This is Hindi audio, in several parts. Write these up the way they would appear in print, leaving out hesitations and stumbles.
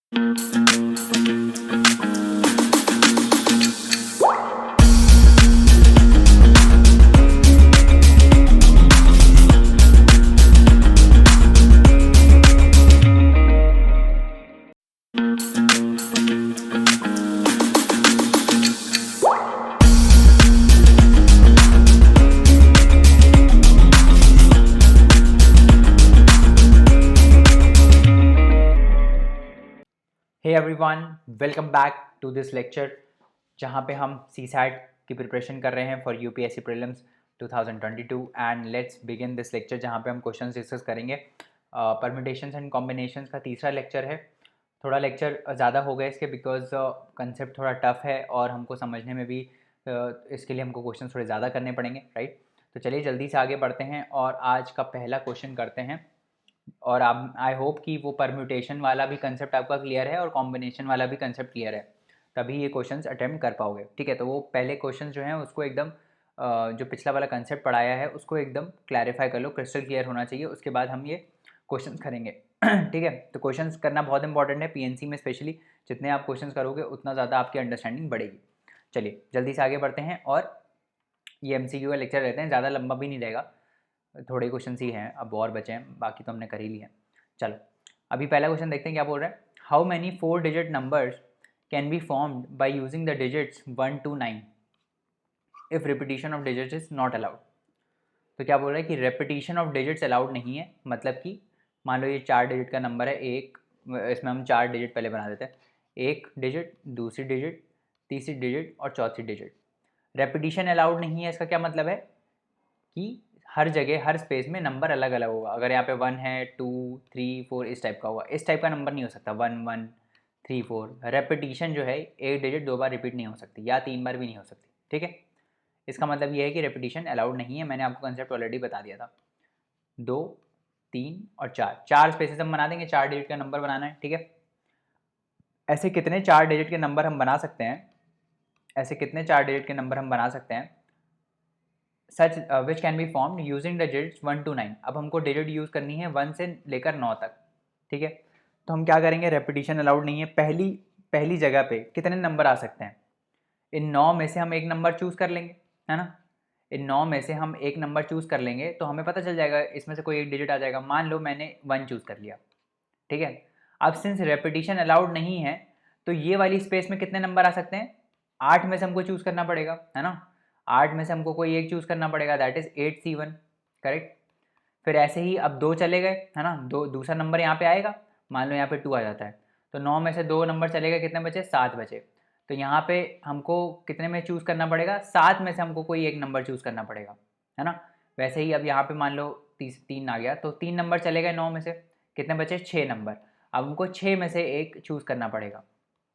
Hey everyone, welcome back to this lecture जहाँ पे हम सीसैट की प्रिपरेशन कर रहे हैं for UPSC prelims 2022 and let's begin this lecture जहाँ पे हम क्वेश्चंस डिस्कस करेंगे। परम्यूटेशंस एंड कॉम्बिनेशंस का तीसरा लेक्चर है। थोड़ा लेक्चर ज़्यादा हो गया इसके बिकॉज कंसेप्ट थोड़ा टफ है और हमको समझने में भी इसके लिए हमको क्वेश्चन थोड़े ज़्यादा करने पड़ेंगे, राइट। तो चलिए जल्दी से आगे बढ़ते हैं और आज का पहला क्वेश्चन करते हैं। और आप आई होप कि वो परम्यूटेशन वाला भी कंसेप्ट आपका क्लियर है और कॉम्बिनेशन वाला भी कंसेप्ट क्लियर है, तभी ये क्वेश्चंस अटेम्प्ट कर पाओगे। ठीक है, तो वो पहले क्वेश्चंस जो हैं उसको एकदम जो पिछला वाला कंसेप्ट पढ़ाया है उसको एकदम क्लैरिफाई कर लो, क्रिस्टल क्लियर होना चाहिए, उसके बाद हम ये क्वेश्चन करेंगे। ठीक है, तो क्वेश्चंस करना बहुत इंपॉर्टेंट है पीएनसी में स्पेशली। जितने आप क्वेश्चंस करोगे उतना ज़्यादा आपकी अंडरस्टैंडिंग बढ़ेगी। चलिए जल्दी से आगे बढ़ते हैं और ये एमसीक्यू का लेक्चर रहते हैं, ज़्यादा लंबा भी नहीं रहेगा, थोड़े क्वेश्चन ही हैं अब और बचे हैं, बाकी तो हमने कर ही लिया। चलो अभी पहला क्वेश्चन देखते हैं क्या बोल रहा है। How many 4 digit numbers can be formed by using the digits 1 to 9 if repetition of digits is not allowed. तो क्या बोल रहा है कि रेपिटेशन ऑफ डिजिट्स अलाउड नहीं है, मतलब कि मान लो ये 4 डिजिट का नंबर है, एक इसमें हम 4 डिजिट पहले बना देते हैं, एक डिजिट, दूसरी डिजिट, तीसरी डिजिट और चौथी डिजिट। रेपिटेशन अलाउड नहीं है, इसका क्या मतलब है कि हर जगह हर स्पेस में नंबर अलग अलग होगा। अगर यहाँ पे 1 है, 2, 3, 4 इस टाइप का होगा, इस टाइप का नंबर नहीं हो सकता 1 1 3 4। रेपिटेशन जो है एक डिजिट 2 बार रिपीट नहीं हो सकती या 3 बार भी नहीं हो सकती। ठीक है, इसका मतलब ये है कि रेपिटेशन अलाउड नहीं है। मैंने आपको कंसेप्ट ऑलरेडी बता दिया था। 2, 3 और 4, 4 स्पेसेस हम बना देंगे, 4 डिजिट का नंबर बनाना है। ठीक है, ऐसे कितने 4 डिजिट के नंबर हम बना सकते हैं, ऐसे कितने 4 डिजिट के नंबर हम बना सकते हैं such which can be formed using the digits 1 to 9। अब हमको डिजिट यूज़ करनी है 1 से लेकर 9 तक। ठीक है, तो हम क्या करेंगे, रेपिटेशन अलाउड नहीं है। पहली जगह पे कितने नंबर आ सकते हैं, इन 9 में से हम एक नंबर चूज़ कर लेंगे, है ना। इन 9 में से हम एक नंबर चूज़ कर लेंगे तो हमें पता चल जाएगा इसमें से कोई एक डिजिट आ जाएगा। मान लो मैंने 1 चूज़ कर लिया। ठीक है, अब सिंस रेपिटेशन अलाउड नहीं है तो ये वाली स्पेस में कितने नंबर आ सकते हैं, 8 में से हमको चूज़ करना पड़ेगा, है ना। 8 में से हमको कोई एक चूज़ करना पड़ेगा, दैट इज़ 8C1, करेक्ट। फिर ऐसे ही अब 2 चले गए, है ना, दो दूसरा नंबर यहाँ पे आएगा, मान लो यहाँ पे 2 आ जाता है, तो 9 में से 2 नंबर चले गए, कितने बचे, 7 बचे। तो यहाँ पे हमको कितने में चूज़ करना पड़ेगा, 7 में से हमको कोई एक नंबर चूज़ करना पड़ेगा, है ना। वैसे ही अब यहाँ पे मान लो 3 आ गया, तो 3 नंबर चले गए 9 में से, कितने बचे, 6 नंबर। अब हमको 6 में से एक चूज़ करना पड़ेगा।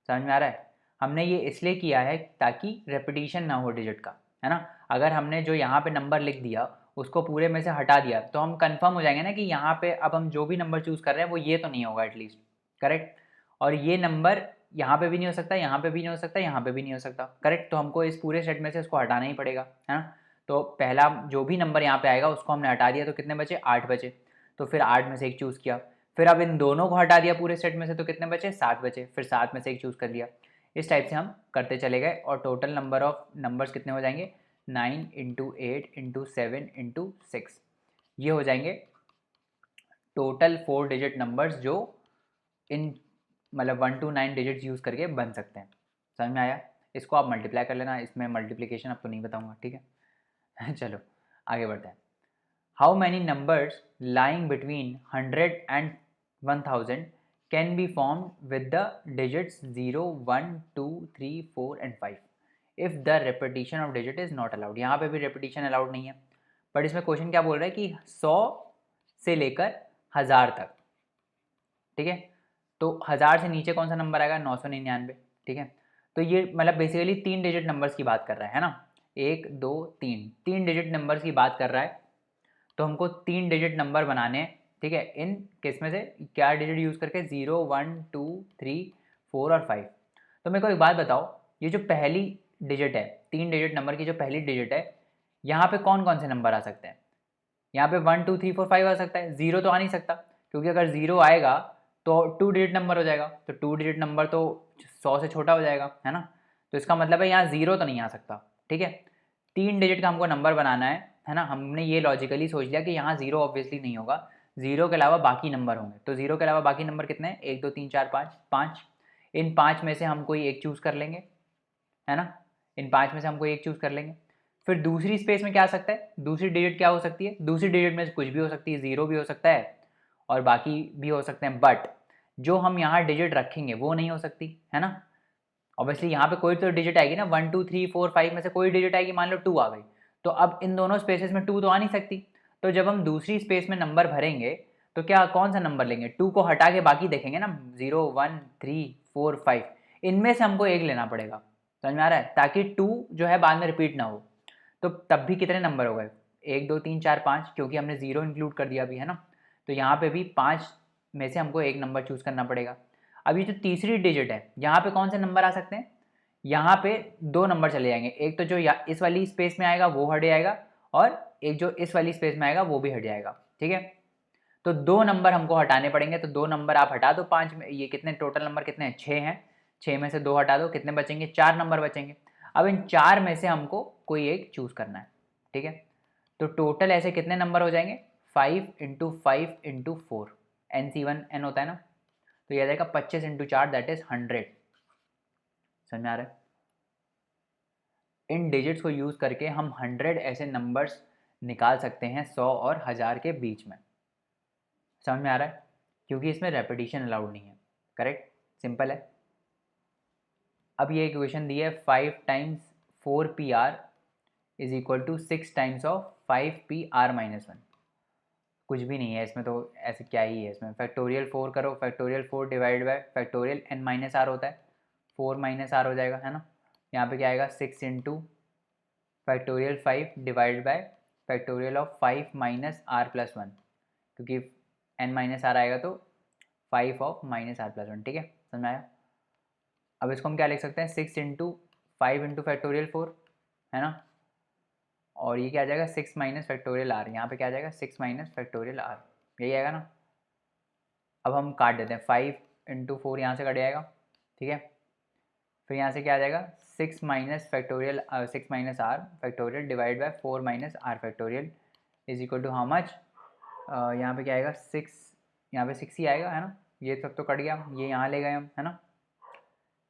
समझ में आ रहा है। हमने ये इसलिए किया है ताकि रेपिटेशन ना हो डिजिट का, है ना। अगर हमने जो यहाँ पे नंबर लिख दिया उसको पूरे में से हटा दिया तो हम कंफर्म हो जाएंगे ना कि यहाँ पे अब हम जो भी नंबर चूज़ कर रहे हैं वो ये तो नहीं होगा एटलीस्ट, करेक्ट। और ये नंबर यहाँ पे भी नहीं हो सकता, यहाँ पे भी नहीं हो सकता, यहाँ पे भी नहीं हो सकता, करेक्ट। तो हमको इस पूरे सेट में से इसको हटाना ही पड़ेगा, है ना। तो पहला जो भी नंबर यहाँ पे आएगा उसको हमने हटा दिया, तो कितने बचे, 8 बचे। तो फिर 8 में से एक चूज़ किया, फिर अब इन दोनों को हटा दिया पूरे सेट में से, तो कितने बचे, 7 बचे। फिर 7 में से एक चूज़ कर लिया। इस टाइप से हम करते चले गए और टोटल नंबर ऑफ नंबर्स कितने हो जाएंगे, 9 × 8 × 7 × 6, ये हो जाएंगे टोटल 4 डिजिट नंबर्स जो इन मतलब 1 to 9 डिजिट्स यूज़ करके बन सकते हैं। समझ में आया। इसको आप मल्टीप्लाई कर लेना, इसमें मल्टीप्लिकेशन आपको नहीं बताऊंगा, ठीक है। चलो आगे बढ़ते हैं। How many numbers lying between 100 and 1000 can be formed with the digits 0 1 2 3 4 and 5 if the repetition of digit is not allowed. यहाँ पे भी रेपिटेशन अलाउड नहीं है, बट इसमें क्वेश्चन क्या बोल रहा है कि 100 से लेकर 1000 तक। ठीक है, तो 1000 से नीचे कौन सा नंबर आएगा, 999। ठीक है, तो ये मतलब बेसिकली 3 डिजिट नंबर्स की बात कर रहा है ना, 1 2 3, 3 डिजिट नंबर्स की बात कर रहा है। तो हमको 3 डिजिट नंबर बनाने हैं, ठीक है, इन किस में से, क्या डिजिट यूज़ करके, 0 1 2 3 4 और 5। तो मेरे को एक बात बताओ, ये जो पहली डिजिट है, 3 डिजिट नंबर की जो पहली डिजिट है, यहाँ पे कौन कौन से नंबर आ सकते हैं। यहाँ पे 1 2 3 4 5 आ सकता है, 0 तो आ नहीं सकता, क्योंकि अगर 0 आएगा तो 2 डिजिट नंबर हो जाएगा, तो 2 डिजिट नंबर तो 100 से छोटा हो जाएगा, है ना। तो इसका मतलब है यहाँ ज़ीरो तो नहीं आ सकता, ठीक है। 3 डिजिट का हमको नंबर बनाना है ना। हमने ये लॉजिकली सोच लिया कि यहाँ ज़ीरो ऑब्वियसली नहीं होगा, ज़ीरो के अलावा बाकी नंबर होंगे। तो ज़ीरो के अलावा बाकी नंबर कितने हैं, 1 2 3 4 5, 5। इन 5 में से हम कोई एक चूज़ कर लेंगे, है ना। इन 5 में से हम कोई एक चूज़ कर लेंगे। फिर दूसरी स्पेस में क्या आ सकता है, दूसरी डिजिट क्या हो सकती है, दूसरी डिजिट में से कुछ भी हो सकती है, ज़ीरो भी हो सकता है और बाकी भी हो सकते हैं, बट जो हम यहाँ डिजिट रखेंगे वो नहीं हो सकती, है ना। ऑब्वियसली यहाँ पे कोई तो डिजिट आएगी ना, 1 2 3 4 5 में से कोई डिजिट आएगी, मान लो 2 आ गई, तो अब इन दोनों स्पेसेस में 2 तो आ नहीं सकती। तो जब हम दूसरी स्पेस में नंबर भरेंगे तो क्या कौन सा नंबर लेंगे, 2 को हटा के बाकी देखेंगे ना, 0 1 3 4 5, इनमें से हमको एक लेना पड़ेगा। समझ में आ रहा है, ताकि 2 जो है बाद में रिपीट ना हो। तो तब भी कितने नंबर हो गए, 1 2 3 4 5, क्योंकि हमने ज़ीरो इंक्लूड कर दिया अभी, है ना। तो यहाँ पे भी 5 में से हमको एक नंबर चूज़ करना पड़ेगा। अब ये जो तीसरी डिजिट है, यहाँ पे कौन से नंबर आ सकते हैं, यहाँ पे 2 नंबर चले जाएंगे, एक तो जो इस वाली स्पेस में आएगा वो हट जाएगा, और एक जो इस वाली स्पेस में आएगा वो भी हट जाएगा, ठीक है। तो 2 नंबर हमको हटाने पड़ेंगे, तो 2 नंबर आप हटा दो 5 में, ये कितने टोटल नंबर कितने हैं, 6 हैं। 6 में से 2 हटा दो, कितने बचेंगे, 4 नंबर बचेंगे। अब इन 4 में से हमको कोई एक चूज़ करना है, ठीक है। तो टोटल ऐसे कितने नंबर हो जाएंगे, 5 इंटू 5 इंटू 4, NC1N होता है ना। तो यह जाएगा 25 इंटू 4 दैट इज 100। समझ में आ रहा है। इन डिजिट्स को यूज़ करके हम 100 ऐसे नंबर्स निकाल सकते हैं 100 और 1000 के बीच में। समझ में आ रहा है, क्योंकि इसमें रेपिटेशन अलाउड नहीं है, करेक्ट, सिंपल है। अब ये इक्वेशन दी है 5 times 4PR is equal to 6 times of 5PR-1। कुछ भी नहीं है इसमें, तो ऐसे क्या ही है इसमें, फैक्टोरियल 4 करो, factorial 4 divide by factorial n-r होता है, 4 - r हो जाएगा, है ना। यहाँ पे क्या आएगा, 6 into factorial 5 divide by factorial of 5 - r+1, क्योंकि n-r आएगा तो 5 ऑफ -r+1, ठीक है, समझ में आया। अब इसको हम क्या लिख सकते हैं, 6 इंटू 5 इंटू फैक्टोरियल 4, है ना। और ये क्या आ जाएगा, 6 माइनस फैक्टोरियल आर, यहाँ पे क्या आ जाएगा, 6 माइनस फैक्टोरियल आर, यही आएगा ना। अब हम काट देते हैं, 5 इंटू 4 यहाँ से कट जाएगा, ठीक है। फिर यहाँ से क्या आ जाएगा, 6 minus factorial 6 minus R factorial divide by 4 minus R factorial is equal to how much, यहाँ पे क्या आएगा, 6, यहाँ पे 6 ही आएगा, है ना। ये सब तो कट गया, ये यहाँ ले गए हम, है ना।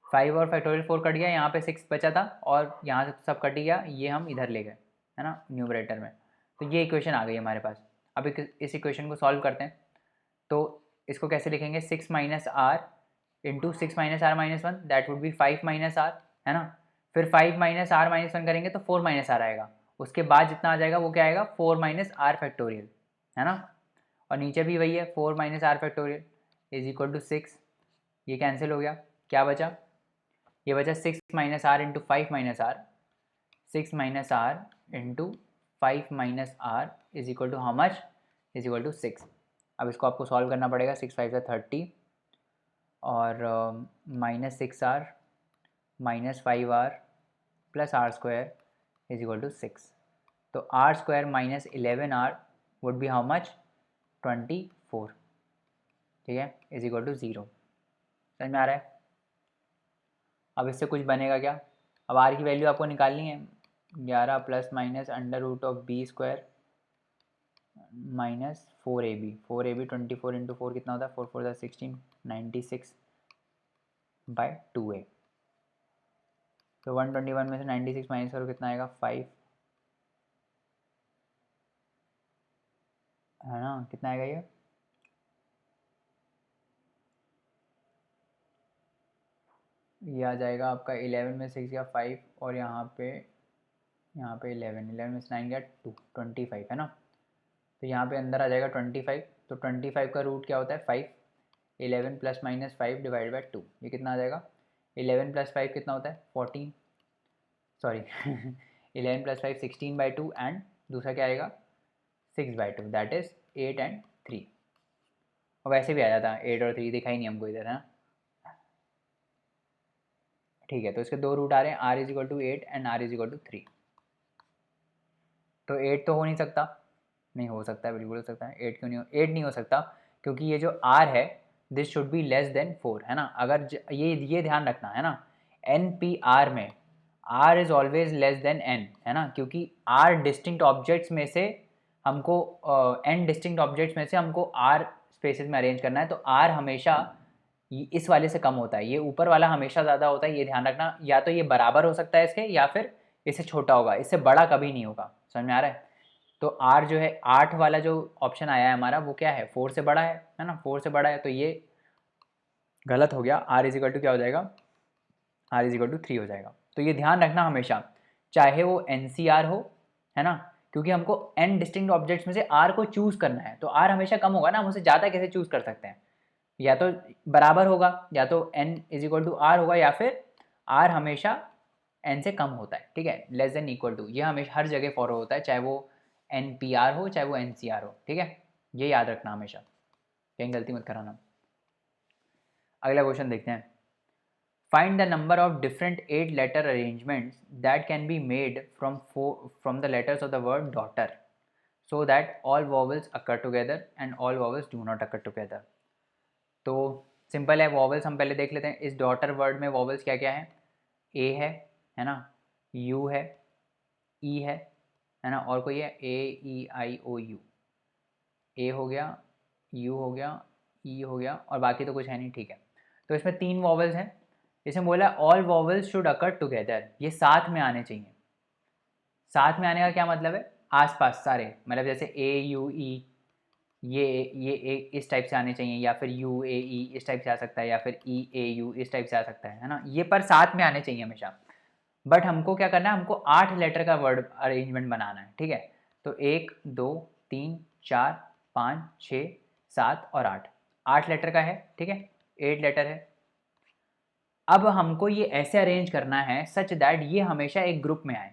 5 और फैक्टोरियल 4 कट गया, यहाँ पे 6 बचा था, और यहाँ से तो सब कट गया, ये हम इधर ले गए, है ना, न्यूमरेटर में। तो ये इक्वेशन आ गई हमारे पास। अब इस इक्वेशन को सॉल्व करते हैं, तो इसको कैसे लिखेंगे, 6 minus R into 6 minus R minus 1, that would be 5 minus R, है ना। फिर 5 माइनस आर माइनस 1 करेंगे तो 4 माइनस आर आएगा, उसके बाद जितना आ जाएगा वो क्या आएगा, 4 माइनस आर फैक्टोरियल, है ना। और नीचे भी वही है, 4 minus R factorial is equal to 6, ये कैंसिल हो गया, क्या बचा, ये बचा 6 minus R into 5 minus R, 6 minus R into 5 minus R is equal to how much, is equal to 6। अब इसको आपको सॉल्व करना पड़ेगा, 6 5 30 और -6r -5r plus R square is equal to 6। तो R square minus 11r would be how much, 24, ठीक है, इज इक्वल टू 0। समझ में आ रहा है। अब इससे कुछ बनेगा क्या, अब आर की वैल्यू आपको निकालनी है, 11 plus minus under root of B square minus 4ab, 4ab 24 into 4 कितना होता है, 4 4 16, 96 बाय 2a। तो 121 में से 96 माइनस करो, कितना आएगा, 5, है ना, कितना आएगा ये आ जाएगा आपका 11 में 6 या 5, और यहाँ पे 11 में से 9 गया 2, 25, है ना। तो यहाँ पे अंदर आ जाएगा 25, तो 25 का रूट क्या होता है, 5, 11 प्लस माइनस 5 डिवाइड बाई 2, ये कितना आ जाएगा, 11 प्लस 5 कितना होता है, 14, सॉरी 11 प्लस 5 16/2, एंड दूसरा क्या आएगा, 6/2, दैट इज 8 एंड 3। और वैसे भी आ जाता है 8 और 3, दिखा ही नहीं हमको इधर, है ना। ठीक है, तो इसके दो रूट आ रहे हैं, r is equal to 8 and r is equal to 3। तो 8 तो हो नहीं सकता, नहीं हो सकता है, बिल्कुल हो सकता है, 8 क्यों नहीं हो, 8 नहीं हो सकता, क्योंकि ये जो r है this should be less than 4, है ना। अगर ये ध्यान रखना है ना, NP-R में R is always less than N, है ना, क्योंकि R डिस्टिंक्ट ऑब्जेक्ट्स में से हमको N डिस्टिंक्ट ऑब्जेक्ट्स में से हमको R स्पेसेस में अरेंज करना है, तो R हमेशा इस वाले से कम होता है, ये ऊपर वाला हमेशा ज़्यादा होता है, ये ध्यान रखना। या तो ये बराबर हो सकता है इसके, या फिर इससे छोटा होगा, इससे बड़ा कभी नहीं होगा। समझ में आ रहा है। तो R जो है 8 वाला जो ऑप्शन आया है हमारा, वो क्या है, 4 से बड़ा है ना, 4 से बड़ा है, तो ये गलत हो गया। R इज इक्वल टू क्या हो जाएगा, R इज इक्वल टू 3 हो जाएगा। तो ये ध्यान रखना हमेशा, चाहे वो NCR हो, है ना, क्योंकि हमको N डिस्टिंक्ट ऑब्जेक्ट्स में से R को चूज़ करना है, तो R हमेशा कम होगा ना, हम उसे ज़्यादा कैसे चूज़ कर सकते हैं, या तो बराबर होगा, या तो N is equal to R होगा, या फिर R हमेशा N से कम होता है, ठीक है, लेस देन इक्वल टू, ये हमेशा हर जगह फॉलो होता है, चाहे वो NPR हो चाहे वो NCR हो, ठीक है, ये याद रखना हमेशा, कहीं गलती मत कराना। अगला क्वेश्चन देखते हैं। Find the number of different 8 letter arrangements that can be made from the letters of the word daughter so that all vowels occur together and all vowels do not occur together। तो सिंपल है, वॉवल्स हम पहले देख लेते हैं। इस डॉटर वर्ड में वॉवल्स क्या क्या है, ए है ना, यू है, ई है ना, और कोई है AEIOU, ए हो गया, यू हो गया, ई हो गया, और बाकी तो कुछ है नहीं, ठीक है। तो इसमें 3 वॉवल्स हैं, इसमें बोला all vowels should occur together, ये साथ में आने चाहिए। साथ में आने का क्या मतलब है, आसपास सारे, मतलब जैसे AUE, ये इस टाइप से आने चाहिए, या फिर UAE इस टाइप से आ सकता है, या फिर EAU इस टाइप से आ सकता है ना, ये पर साथ में आने चाहिए हमेशा। बट हमको क्या करना है, हमको 8 लेटर का वर्ड अरेंजमेंट बनाना है, ठीक है। तो 1 2 3 4 5 6 7 और 8, 8 लेटर का है, ठीक है, 8 लेटर है। अब हमको ये ऐसे अरेंज करना है सच दैट ये हमेशा एक ग्रुप में आए,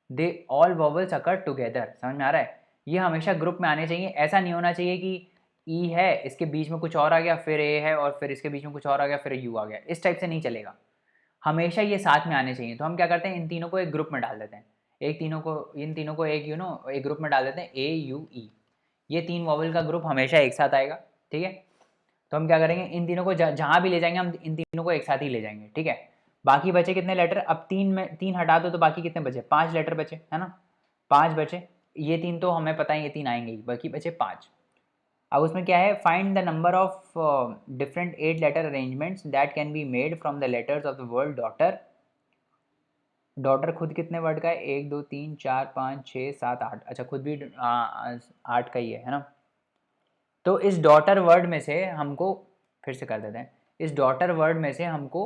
they all vowels occur together. समझ में आ रहा है, ये हमेशा ग्रुप में आने चाहिए, ऐसा नहीं होना चाहिए कि ई है इसके बीच में कुछ और आ गया, फिर ए है और फिर इसके बीच में कुछ और आ गया, फिर यू आ गया, इस टाइप से नहीं चलेगा, हमेशा ये साथ में आने चाहिए। तो हम क्या करते हैं, इन तीनों को एक ग्रुप में डाल देते हैं, इन तीनों को एक एक ग्रुप में डाल देते हैं, AUE, ये 3 वॉवल का ग्रुप हमेशा एक साथ आएगा, ठीक है। तो हम क्या करेंगे, इन तीनों को जहाँ भी ले जाएंगे हम इन तीनों को एक साथ ही ले जाएंगे, ठीक है। बाकी बचे कितने लेटर, अब 3 हटा दो तो बाकी कितने बचे, 5 लेटर बचे, है ना, 5 बचे, ये 3 तो हमें पता है ये 3 आएंगे ही, बाकी बचे 5। अब उसमें क्या है, find the number of different 8 letter arrangements that can be made from the letters of the word daughter. Daughter खुद कितने वर्ड का है, 1 2 3 4 5 6 7 8, अच्छा खुद भी 8 का ही है ना। तो इस डॉटर वर्ड में से हमको, फिर से कर देते हैं, इस डॉटर वर्ड में से हमको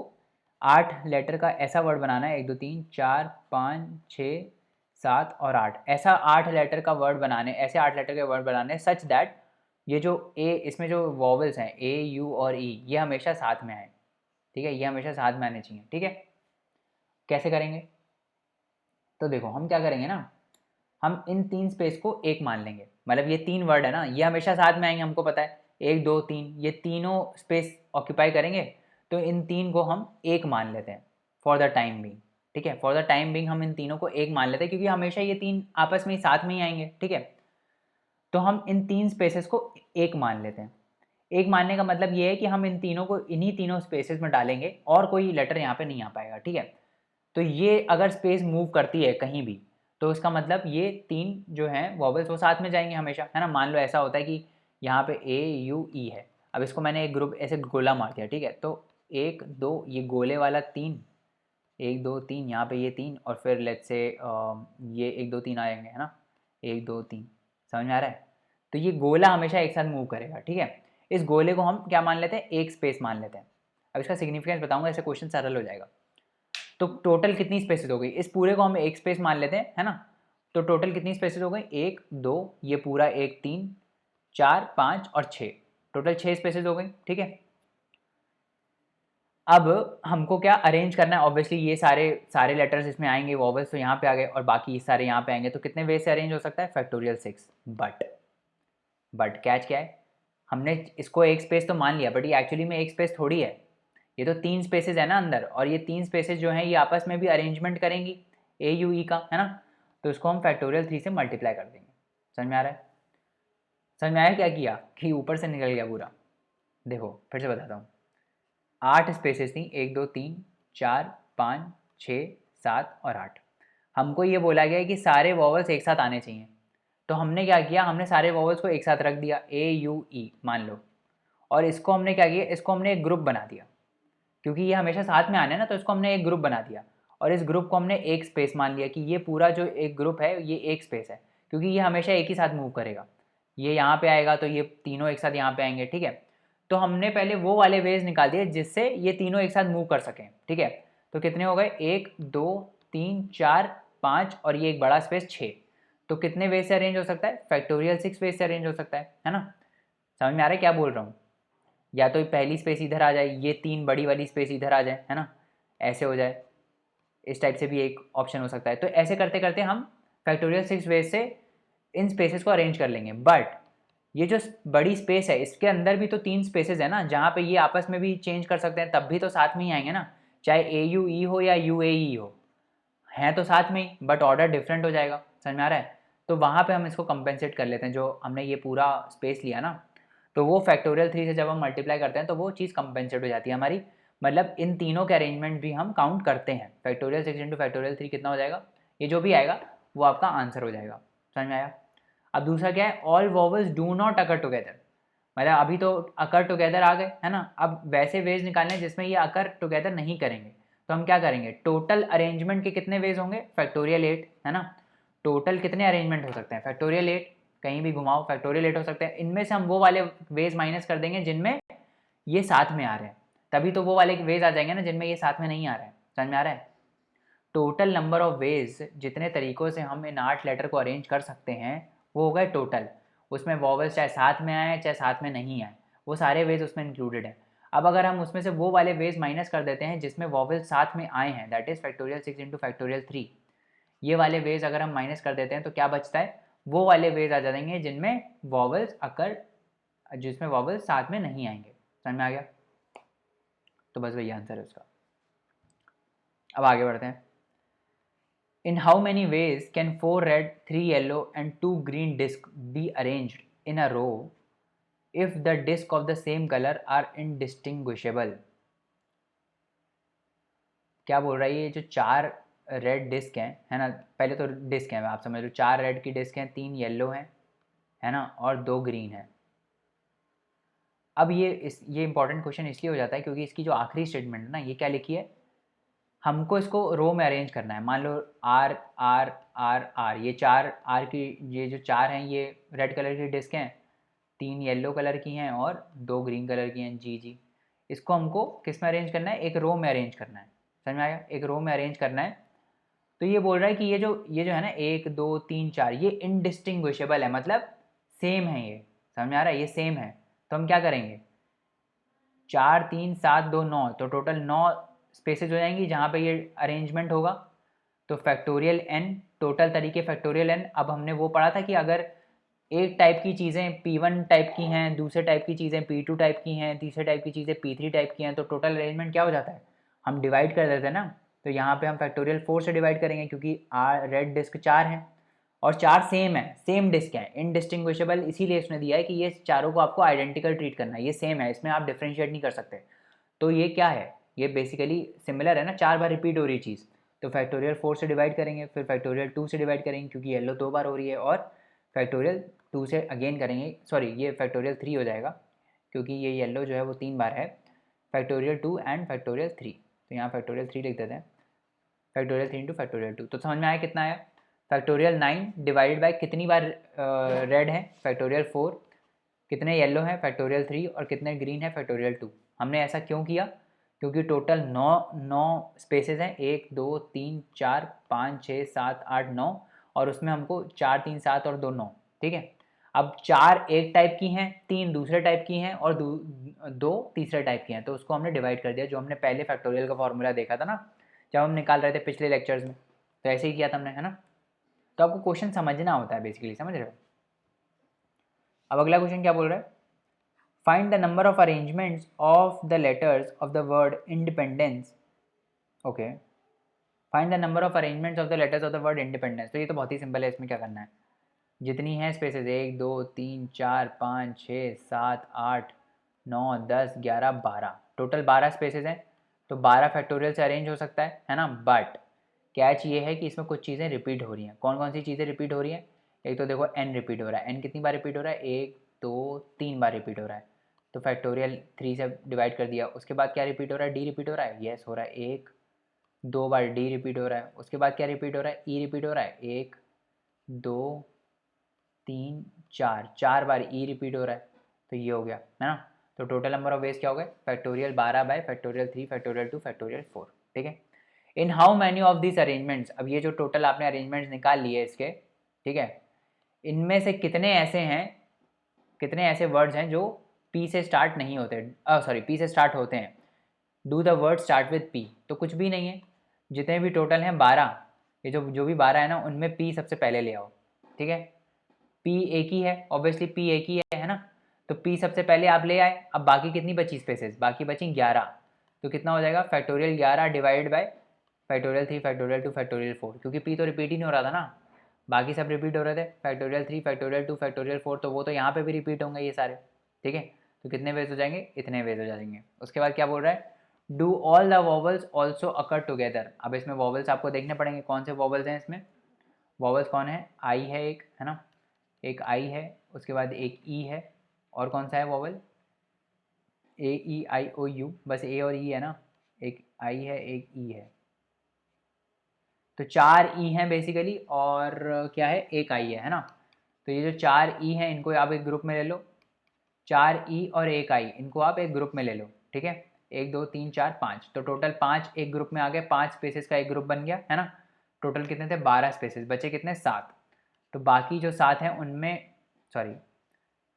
8 लेटर का ऐसा वर्ड बनाना है, 1 2 3 4 5 6 7 और 8, ऐसा 8 लेटर का वर्ड बनाने, ऐसे 8 लेटर के वर्ड बनाने सच दैट ये जो ए, इसमें जो वॉवल्स हैं AU और E, ये हमेशा साथ में आए, ठीक है, ये हमेशा साथ में आने चाहिए, ठीक है। कैसे करेंगे, तो देखो हम क्या करेंगे ना, हम इन 3 स्पेस को एक मान लेंगे, मतलब ये 3 वर्ड है ना, ये हमेशा साथ में आएंगे, हमको पता है 1 2 3, ये तीनों स्पेस ऑक्यूपाई करेंगे, तो इन 3 को हम एक मान लेते हैं फॉर द टाइम बिंग, ठीक है, फॉर द टाइम बिंग हम इन तीनों को एक मान लेते हैं, क्योंकि हमेशा ये 3 आपस में ही साथ में ही आएंगे, ठीक है। तो हम इन 3 स्पेसेस को एक मान लेते हैं। एक मानने का मतलब ये है कि हम इन तीनों को इन्हीं तीनों स्पेसेस में डालेंगे और कोई लेटर यहाँ पे नहीं आ पाएगा, ठीक है। तो ये अगर स्पेस मूव करती है कहीं भी, तो उसका मतलब ये 3 जो हैं वॉवल्स वो साथ में जाएंगे हमेशा, है ना। मान लो ऐसा होता है कि यहाँ पे AUE है, अब इसको मैंने एक ग्रुप ऐसे गोला मार दिया, ठीक है, तो 1 2 ये गोले वाला 3, 1 2 3 यहाँ पे ये 3, और फिर लेट्स से ये 1 2 3 आएंगे, है ना, 1 2 3, समझ में आ रहा है। तो ये गोला हमेशा एक साथ मूव करेगा, ठीक है। इस गोले को हम क्या मान लेते हैं, एक स्पेस मान लेते हैं। अब इसका सिग्निफिकेंस बताऊंगा, ऐसे क्वेश्चन सरल हो जाएगा। तो टोटल कितनी स्पेसेस हो गई, इस पूरे को हम एक स्पेस मान लेते हैं, है ना। तो टोटल कितनी स्पेसेस हो गई, 1 2, ये पूरा 1 3 4 5 और 6, टोटल 6 स्पेसेस हो गई, ठीक है। अब हमको क्या अरेंज करना है, ऑब्वियसली ये सारे सारे लेटर्स इसमें आएंगे, वॉवल्स तो यहाँ पे आ गए और बाकी सारे यहाँ पे आएंगे, तो कितने वे से अरेंज हो सकता है, फैक्टोरियल 6। बट कैच क्या है, हमने इसको एक स्पेस तो मान लिया, बट ये एक्चुअली में एक स्पेस थोड़ी है, ये तो 3 स्पेसेस है ना अंदर, और ये 3 स्पेसेस जो हैं ये आपस में भी अरेंजमेंट करेंगी AUE का, है ना। तो इसको हम फैक्टोरियल 3 से मल्टीप्लाई कर देंगे। समझ में आ रहा है, समझ में आया क्या किया, कि ऊपर से निकल गया पूरा। देखो फिर से बताता हूँ, 8 स्पेसेस थी, 1 2 3 4 5 6 7 और 8। हमको ये बोला गया है कि सारे वॉवल्स एक साथ आने चाहिए, तो हमने क्या किया, हमने सारे वॉवल्स को एक साथ रख दिया, ए यू ई मान लो, और इसको हमने क्या किया, इसको हमने एक ग्रुप बना दिया, क्योंकि ये हमेशा साथ में आने ना, तो इसको हमने एक ग्रुप बना दिया, और इस ग्रुप को हमने एक स्पेस मान लिया कि ये पूरा जो एक ग्रुप है ये एक स्पेस है, क्योंकि ये हमेशा एक ही साथ मूव करेगा। ये यहाँ पे आएगा तो ये तीनों एक साथ यहाँ पे आएंगे, ठीक है। तो हमने पहले वो वाले वेज निकाल दिए जिससे ये तीनों एक साथ मूव कर सकें, ठीक है। तो कितने हो गए, 1 2 3 4 5 और ये एक बड़ा स्पेस 6। तो कितने वेज से अरेंज हो सकता है, फैक्टोरियल 6 वेज से अरेंज हो सकता है ना। समझ में आ रहा है क्या बोल रहा हूँ। या तो पहली स्पेस इधर आ जाए, ये 3 बड़ी वाली स्पेस इधर आ जाए, है ना, ऐसे हो जाए, इस टाइप से भी एक ऑप्शन हो सकता है। तो ऐसे करते करते हम फैक्टोरियल 6 वेज से इन स्पेसेस को अरेंज कर लेंगे। बट ये जो बड़ी स्पेस है इसके अंदर भी तो 3 स्पेसेस है ना, जहाँ पे ये आपस में भी चेंज कर सकते हैं, तब भी तो साथ में ही आएंगे ना, चाहे ए यू ई हो या यू ए ई हो, हैं तो साथ में ही, बट ऑर्डर डिफरेंट हो जाएगा। समझ में आ रहा है। तो वहाँ पे हम इसको कंपेंसेट कर लेते हैं, जो हमने ये पूरा स्पेस लिया ना, तो वो फैक्टोरियल 3 से जब हम मल्टीप्लाई करते हैं तो वो चीज़ कंपेंसेट हो जाती है हमारी। मतलब इन तीनों के अरेंजमेंट भी हम काउंट करते हैं। फैक्टोरियल 6 इंटू फैक्टोरियल 3 कितना हो जाएगा, ये जो भी आएगा वो आपका आंसर हो जाएगा। समझ में आया। अब दूसरा क्या है, all vowels do not occur together. मतलब अभी तो अकर टुगेदर आ गए, है ना। अब वैसे वेज निकालने जिसमें ये अकर टुगेदर नहीं करेंगे, तो हम क्या करेंगे, टोटल अरेंजमेंट के कितने वेज होंगे, फैक्टोरियल 8, है ना। टोटल कितने अरेंजमेंट हो सकते हैं, फैक्टोरियल 8, कहीं भी घुमाओ फैक्टोरियल 8 हो सकते हैं। इनमें से हम वो वाले वेज माइनस कर देंगे जिनमें ये साथ में आ रहे हैं, तभी तो वो वाले वेज आ जाएंगे ना जिनमें ये साथ में नहीं आ रहे हैं। समझ में आ रहा है। टोटल नंबर ऑफ वेज, जितने तरीकों से हम इन 8 लेटर को अरेंज कर सकते हैं वो हो गए टोटल। उसमें वॉवल्स चाहे साथ में आए चाहे साथ में नहीं आए, वो सारे वेज उसमें इंक्लूडेड हैं। अब अगर हम उसमें से वो वाले वेज माइनस कर देते हैं जिसमें वॉवल्स साथ में आए हैं, that is factorial 6 into factorial 3, ये वाले वेज अगर हम माइनस कर देते हैं तो क्या बचता है, वो वाले वेज आ जाएंगे जिनमें वॉवल्स अकर, जिसमें वॉवल्स साथ में नहीं आएंगे। समझ में आ गया। तो बस वही आंसर है उसका। अब आगे बढ़ते हैं। In how many ways can 4 red, 3 yellow and 2 green discs be arranged in a row if the disc of the same color are indistinguishable? क्या बोल रहा है, ये जो 4 रेड डिस्क हैं, है ना, पहले तो डिस्क हैं, आप समझ लो 4 रेड की डिस्क हैं, 3 येलो हैं, है ना, और 2 ग्रीन है। अब ये इंपॉर्टेंट क्वेश्चन इसलिए हो जाता है क्योंकि इसकी जो आखिरी स्टेटमेंट है ना, ये क्या लिखी है, हमको इसको रो में अरेंज करना है। मान लो आर आर आर आर, ये 4 आर की, ये जो 4 हैं ये रेड कलर की डिस्क हैं, 3 येलो कलर की हैं और 2 ग्रीन कलर की हैं, जी जी। इसको हमको किस में अरेंज करना है, एक रो में अरेंज करना है। समझ में आया, एक रो में अरेंज करना है। तो ये बोल रहा है कि ये जो है ना 1 2 3 4, ये इनडिस्टिंग्विशेबल है, मतलब सेम है ये। समझ में आ रहा है, ये सेम है। तो हम क्या करेंगे, 4 3 7 2 9, तो टोटल 9 स्पेसेज हो जाएंगी जहाँ पे ये अरेंजमेंट होगा। तो फैक्टोरियल n, टोटल तरीके फैक्टोरियल n। अब हमने वो पढ़ा था कि अगर एक टाइप की चीज़ें P1 टाइप की हैं, दूसरे टाइप की चीज़ें P2 टाइप की हैं, तीसरे टाइप की चीज़ें P3 टाइप की हैं, तो टोटल अरेंजमेंट क्या हो जाता है, हम डिवाइड कर देते हैं ना। तो यहाँ पे हम फैक्टोरियल 4 से डिवाइड करेंगे क्योंकि रेड डिस्क 4 हैं और 4 सेम है, सेम डिस्क है, इनडिस्टिंग्विशेबल इसीलिए इसने दिया है कि ये चारों को आपको आइडेंटिकल ट्रीट करना है, ये सेम है, इसमें आप डिफ्रेंशिएट नहीं कर सकते। तो ये क्या है, ये बेसिकली सिमिलर है ना, 4 बार रिपीट हो रही चीज़। तो फैक्टोरियल 4 से डिवाइड करेंगे, फिर फैक्टोरियल 2 से डिवाइड करेंगे क्योंकि येलो 2 बार हो रही है, और फैक्टोरियल 2 से अगेन करेंगे, सॉरी ये फैक्टोरियल 3 हो जाएगा क्योंकि ये येलो जो है वो 3 बार है। फैक्टोरियल 2 एंड फैक्टोरियल 3, तो यहाँ फैक्टोरियल 3 लिख देते हैं, फैक्टोरियल 3 इंटू फैक्टोरियल 2। तो समझ में आया कितना आया, फैक्टोरियल 9 डिवाइडेड बाय कितनी बार रेड है, फैक्टोरियल 4, कितने येलो हैं, फैक्टोरियल 3, और कितने ग्रीन है, फैक्टोरियल 2। हमने ऐसा क्यों किया, क्योंकि टोटल 9 स्पेसेस हैं, 1 2 3 4 5 6 7 8 9, और उसमें हमको 4 3 7 और 2 9, ठीक है। अब 4 एक टाइप की हैं, 3 दूसरे टाइप की हैं और 2 तीसरे टाइप की हैं, तो उसको हमने डिवाइड कर दिया, जो हमने पहले फैक्टोरियल का फॉर्मूला देखा था ना जब हम निकाल रहे थे पिछले लेक्चर्स में, तो ऐसे ही किया था हमने, है ना। तो आपको क्वेश्चन समझना होता है बेसिकली, समझ रहे हो। अब अगला क्वेश्चन क्या बोल रहा है, find the number of arrangements of the letters of the word independence. Okay, find the number of arrangements of the letters of the word independence. तो ये तो बहुत ही सिंपल है, इसमें क्या करना है, जितनी है स्पेसेस 1 2 3 4 5 6 7 8 9, 10, 11, 12, टोटल 12 स्पेसेस हैं, तो 12 फैक्टोरियल से अरेंज हो सकता है ना। बट कैच ये है कि इसमें कुछ चीज़ें रिपीट हो रही हैं। कौन कौन सी चीज़ें रिपीट हो रही हैं? एक तो देखो n रिपीट हो रहा है। n कितनी बार रिपीट हो रहा है? 1, 2, 3 बार रिपीट हो रहा है, तो फैक्टोरियल 3 से डिवाइड कर दिया। उसके बाद क्या रिपीट हो रहा है? d रिपीट हो रहा है, यस हो रहा है। 1, 2 बार d रिपीट हो रहा है। उसके बाद क्या रिपीट हो रहा है? e रिपीट हो रहा है, 1, 2, 3, 4, 4 बार e रिपीट हो रहा है, तो ये हो गया है ना। तो टोटल नंबर ऑफ वेज क्या हो गए? Factorial 12 bye factorial 3 factorial 2 factorial 4। ठीक है। In how many of this arrangements, अब ये जो टोटल आपने अरेंजमेंट्स निकाल लिए इसके, ठीक है, इनमें से कितने ऐसे हैं, कितने ऐसे वर्ड्स हैं जो पी से स्टार्ट नहीं होते, सॉरी पी से स्टार्ट होते हैं? Do the word start with P, तो कुछ भी नहीं है। जितने भी टोटल हैं 12, ये जो जो भी 12 है ना, उनमें पी सबसे पहले ले आओ। ठीक है, पी एक ही है, ऑब्वियसली पी एक ही है ना, तो पी सबसे पहले आप ले आए। अब बाकी कितनी बची स्पेसेस? बाकी बची 11, तो कितना हो जाएगा? Factorial 11 divide by factorial 3 factorial 2 factorial 4, क्योंकि पी तो रिपीट ही नहीं हो रहा था ना, बाकी सब रिपीट हो रहे थे। फैक्टोरियल 3 फैक्टोरियल 2 फैक्टोरियल 4, तो वो तो यहाँ पे भी रिपीट होंगे ये सारे। ठीक है, तो कितने वेज हो जाएंगे? इतने वेज हो जाएंगे। उसके बाद क्या बोल रहा है? Do all the vowels also occur together. अब इसमें वॉवल्स आपको देखने पड़ेंगे, कौन से वॉवल्स हैं इसमें। वॉवल्स कौन है? आई है एक, है ना, एक आई है, उसके बाद एक ई है, और कौन सा है vowel? A E I O you, बस ए और ई है ना, एक आई है एक ई है, तो 4 ई हैं बेसिकली, और क्या है? एक आई है ना। तो ये जो 4 ई हैं इनको आप एक ग्रुप में ले लो, 4 ई और एक आई, इनको आप एक ग्रुप में ले लो। ठीक है, 1, 2, 3, 4, 5, तो टोटल 5 एक ग्रुप में आ गए, 5 स्पेसेस का एक ग्रुप बन गया है ना। टोटल कितने थे? 12 स्पेसेस, बचे कितने? 7। तो बाकी जो 7 हैं उनमें, सॉरी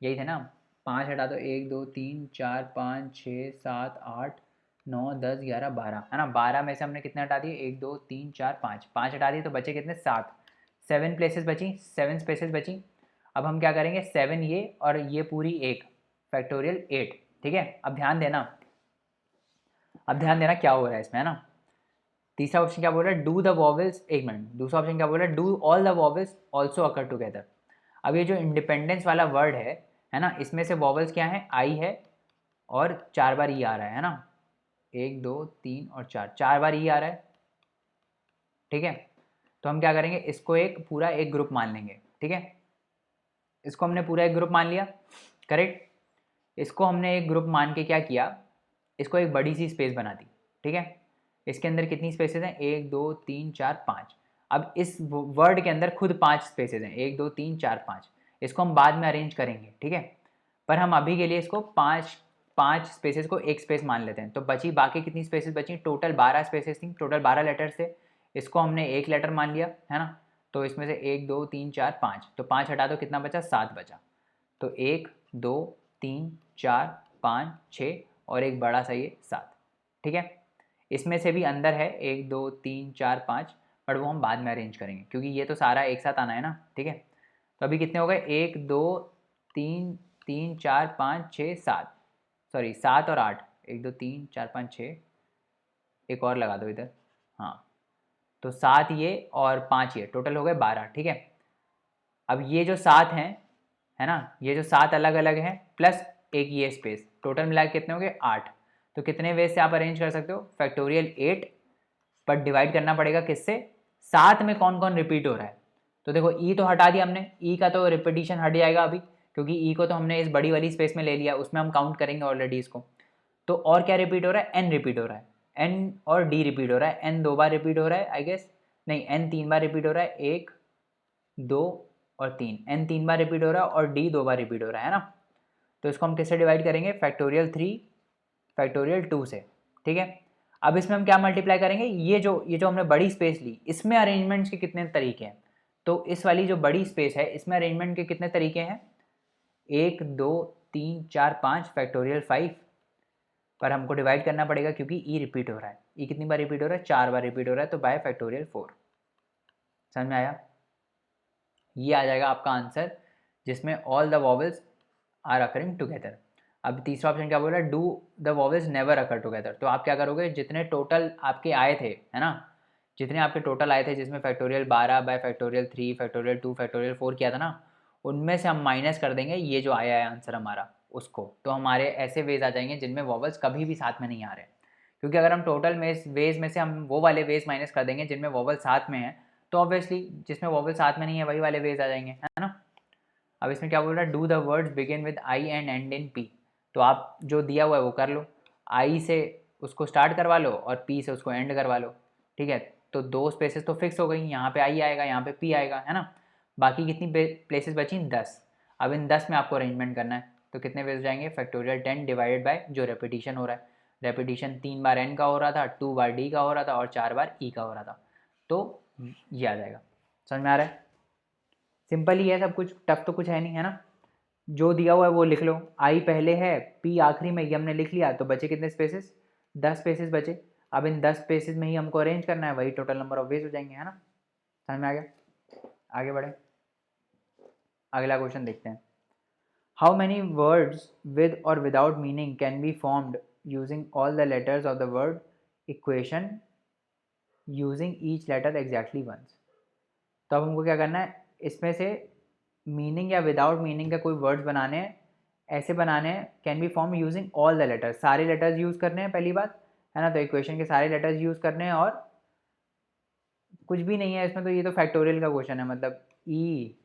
यही थे ना, 5 हटा दो, 1, 2, 3, 4, 5, 6, 7, 8, 9, 10, 11, 12, है ना। 12 में से हमने कितने हटा दिए? 1, 2, 3, 4, 5, 5 हटा दिए, तो बचे कितने? 7। 7 प्लेसेस बची, 7 स्पेसेस बची। अब हम क्या करेंगे? 7 ये और ये पूरी एक, फैक्टोरियल 8। ठीक है, अब ध्यान देना, अब ध्यान देना क्या हो रहा है इसमें, है ना। तीसरा ऑप्शन क्या बोल रहा है? डू द वॉवल्स, एक मिनट, दूसरा ऑप्शन क्या बोल रहा है? Do all the vowels also occur together. अब ये जो इंडिपेंडेंस वाला वर्ड है ना, इसमें से वॉवल्स क्या है? आई है, और 4 बार ई आ रहा है ना, 1, 2, 3 और 4, 4 बार ई आ रहा है। ठीक है, तो हम क्या करेंगे? इसको एक पूरा एक ग्रुप मान लेंगे। ठीक है, इसको हमने पूरा एक ग्रुप मान लिया, करेक्ट। इसको हमने एक ग्रुप मान के क्या किया? इसको एक बड़ी सी स्पेस बना दी। ठीक है, इसके अंदर कितनी स्पेसेस हैं? 1, 2, 3, 4, 5। अब इस वर्ड के अंदर खुद 5 स्पेसेस हैं, 1, 2, 3, 4, 5। इसको हम बाद में अरेंज करेंगे, ठीक है, पर हम अभी के लिए इसको 5 स्पेसेस को एक स्पेस मान लेते हैं। तो बची बाकी कितनी स्पेसेस बची? टोटल 12 स्पेसेस थी, टोटल 12 लेटर्स थे, इसको हमने एक लेटर मान लिया, है ना। तो इसमें से 1, 2, 3, 4, 5, तो 5 हटा दो, कितना बचा? 7 बचा। तो 1, 2, 3, 4, 5, 6 और एक बड़ा सा ये 7। ठीक है, इसमें से भी अंदर है 1, 2, 3, 4, 5, बट वो हम बाद में अरेंज करेंगे, क्योंकि ये तो सारा एक साथ आना है ना। ठीक है, तो अभी कितने हो गए? 1, 2, 3, 3, 4, 5, 6, 7, सॉरी 7 और 8, 1, 2, 3, 4, 5, 6, एक और लगा दो इधर, हाँ, तो 7 ये और 5 ये, टोटल हो गए 12। ठीक है, अब ये जो 7 हैं, है ना, ये जो 7 अलग अलग हैं प्लस एक ये स्पेस, टोटल मिला के कितने हो गए? 8। तो कितने वेज से आप अरेंज कर सकते हो? फैक्टोरियल 8, पर डिवाइड करना पड़ेगा किससे? 7 में कौन कौन रिपीट हो रहा है। तो देखो ई तो हटा दिया हमने, ई का तो रिपीटिशन हट जाएगा अभी, क्योंकि ई को तो हमने इस बड़ी वाली स्पेस में ले लिया, उसमें हम काउंट करेंगे ऑलरेडी इसको। तो और क्या रिपीट हो रहा है? एन रिपीट हो रहा है, एन और डी रिपीट हो रहा है। एन 2 बार रिपीट हो रहा है आई गेस, नहीं, एन 3 बार रिपीट हो रहा है, 1, 2 और 3, एन 3 बार रिपीट हो रहा है और डी 2 बार रिपीट हो रहा है ना। तो इसको हम किससे डिवाइड करेंगे? फैक्टोरियल 3 फैक्टोरियल 2 से। ठीक है, अब इसमें हम क्या मल्टीप्लाई करेंगे? ये जो हमने बड़ी स्पेस ली, इसमें अरेंजमेंट्स के कितने तरीके हैं? तो इस वाली जो बड़ी स्पेस है, इसमें अरेंजमेंट के कितने तरीके हैं? 1, 2, 3, 4, 5 फैक्टोरियल 5, पर हमको डिवाइड करना पड़ेगा क्योंकि ई रिपीट हो रहा है। ई कितनी बार रिपीट हो रहा है? 4 बार रिपीट हो रहा है, तो बाय फैक्टोरियल 4। समझ में आया? ये आ जाएगा आपका आंसर, जिसमें all the vowels are occurring together. अब तीसरा ऑप्शन क्या बोल रहा है? Do the vowels never occur together. तो आप क्या करोगे? जितने टोटल आपके आए थे, है ना, जितने आपके टोटल आए थे, जिसमें factorial 12 bye factorial 3 factorial 2 factorial 4 किया था ना, उनमें से हम माइनस कर देंगे ये जो आया है आंसर हमारा, उसको, तो हमारे ऐसे वेज आ जाएंगे जिनमें वॉवल्स कभी भी साथ में नहीं आ रहे, क्योंकि अगर हम टोटल वेज में से हम वो वाले वेज माइनस कर देंगे जिनमें वॉवल साथ में है, तो ऑब्वियसली जिसमें वॉवल साथ में नहीं है वही वाले वेज आ जाएंगे, है ना। अब इसमें क्या बोल रहा है, do the words begin with I and and in P. तो आप जो दिया हुआ है वो कर लो, आई से उसको स्टार्ट करवा लो और पी से उसको एंड करवा लो, ठीक है। तो दो स्पेसेस तो फिक्स हो गई, यहाँ पे आई आएगा, यहाँ पे पी आएगा, है ना। बाकी कितनी प्लेसेस बची, 10। अब इन 10 में आपको अरेंजमेंट करना है, तो कितने वेज हो जाएंगे, फैक्टोरियल 10 डिवाइडेड बाय जो रेपिटेशन हो रहा है, रेपिटेशन 3 बार एन का हो रहा था, 2 बार डी का हो रहा था और 4 बार ई का हो रहा था, तो ये आ जाएगा। समझ में आ रहा है, सिंपल ही है सब कुछ, टफ तो कुछ है नहीं, है ना। जो दिया हुआ है वो लिख लो, आई पहले है, पी आखिरी में, ये हमने लिख लिया, तो बचे कितने स्पेसेस, 10 स्पेसेस बचे। अब इन 10 स्पेसेस में ही हमको अरेंज करना है, वही टोटल नंबर ऑफ वेज हो जाएंगे, है ना। समझ में आ गया, आगे बढ़े, अगला क्वेश्चन देखते हैं। How many words with or without meaning can be formed using all the letters of the word equation using each letter exactly once. तो अब हमको क्या करना है, इसमें से मीनिंग या विदाउट मीनिंग का कोई वर्ड्स बनाने हैं, ऐसे बनाने हैं, can be form using all the letters, सारे लेटर्स यूज़ करने हैं पहली बात, है ना। तो इक्वेशन के सारे लेटर्स यूज़ करने हैं, और कुछ भी नहीं है इसमें, तो ये तो फैक्टोरियल का क्वेश्चन है, मतलब E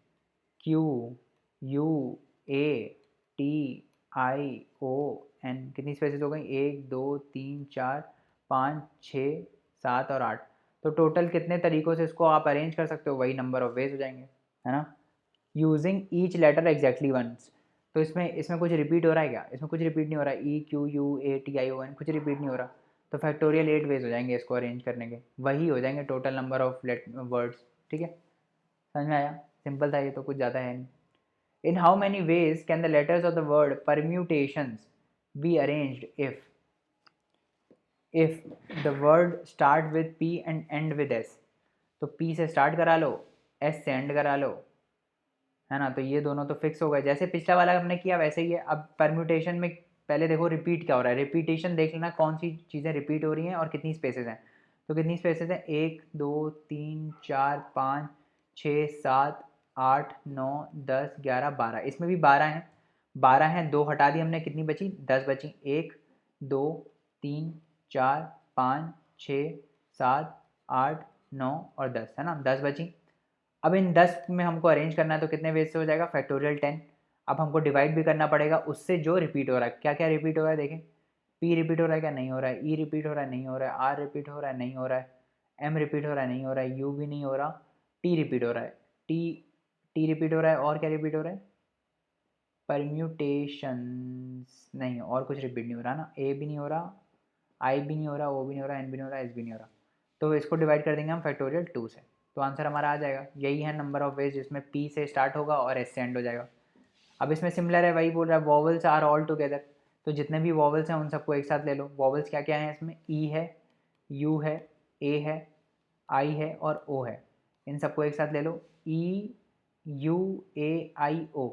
Q U A T I O N, कितनी स्पेसेस हो गई, 1 2 3 4 5 6 7 और 8। तो टोटल कितने तरीक़ों से इसको आप अरेंज कर सकते हो, वही नंबर ऑफ वेज हो जाएंगे, है ना। Using each letter exactly once, तो इसमें कुछ रिपीट हो रहा है क्या, इसमें कुछ रिपीट नहीं हो रहा है, E Q U A T I O N कुछ रिपीट नहीं हो रहा, तो फैक्टोरियल 8 वेज हो जाएंगे इसको अरेंज करने के, वही हो जाएंगे टोटल नंबर ऑफ वर्ड्स, ठीक है। समझ में आया, सिंपल था ये तो, कुछ ज़्यादा है नहीं। In how many ways can the letters of the word permutations be arranged if the word start with P and and with S. तो पी से स्टार्ट करा लो, एस से एंड करा लो, है ना। तो ये दोनों तो फिक्स हो गए, जैसे पिछला वाला हमने किया वैसे ही है। अब परम्यूटेशन में पहले देखो रिपीट क्या हो रहा है, रिपीटेशन देख लेना कौन सी चीज़ें रिपीट हो रही हैं और कितनी स्पेसेस हैं। तो कितनी स्पेसेस हैं, 1 2 3 4 5 6 7 8 9 10 11 12, इसमें भी 12 हैं, 12 हैं, 2 हटा दी हमने, कितनी बची, 10 बची, 1 2 3 4 5 6 7 8 9 और 10, है ना, 10 बची। अब इन 10 में हमको अरेंज करना है, तो कितने वेज से हो जाएगा, फैक्टोरियल 10। अब हमको डिवाइड भी करना पड़ेगा उससे जो रिपीट हो रहा है, क्या क्या रिपीट हो रहा है देखें, पी रिपीट हो रहा है क्या, नहीं हो रहा है, ई रिपीट हो रहा है, नहीं हो रहा है, आर रिपीट हो रहा है, नहीं हो रहा है, एम रिपीट हो रहा है, नहीं हो रहा है, यू भी नहीं हो रहा, टी रिपीट हो रहा है, टी टी रिपीट हो रहा है, और क्या रिपीट हो रहा है, परम्यूटेशंस नहीं, और कुछ रिपीट नहीं हो रहा ना, ए भी नहीं हो रहा, आई भी नहीं हो रहा, ओ भी नहीं हो रहा, एन भी नहीं हो रहा, एस भी नहीं हो रहा। तो इसको डिवाइड कर देंगे हम फैक्टोरियल 2 से, तो आंसर हमारा आ जाएगा, यही है नंबर ऑफ वेज जिसमें पी से स्टार्ट होगा और एस से एंड हो जाएगा। अब इसमें सिमिलर है, वही बोल रहा है, वॉवल्स आर ऑल टुगेदर, तो जितने भी वॉवल्स हैं उन सबको एक साथ ले लो। वॉवल्स क्या क्या हैं इसमें, ई है, यू है, ए है, आई है और ओ है, इन सबको एक साथ ले लो, ई यू ए आई ओ,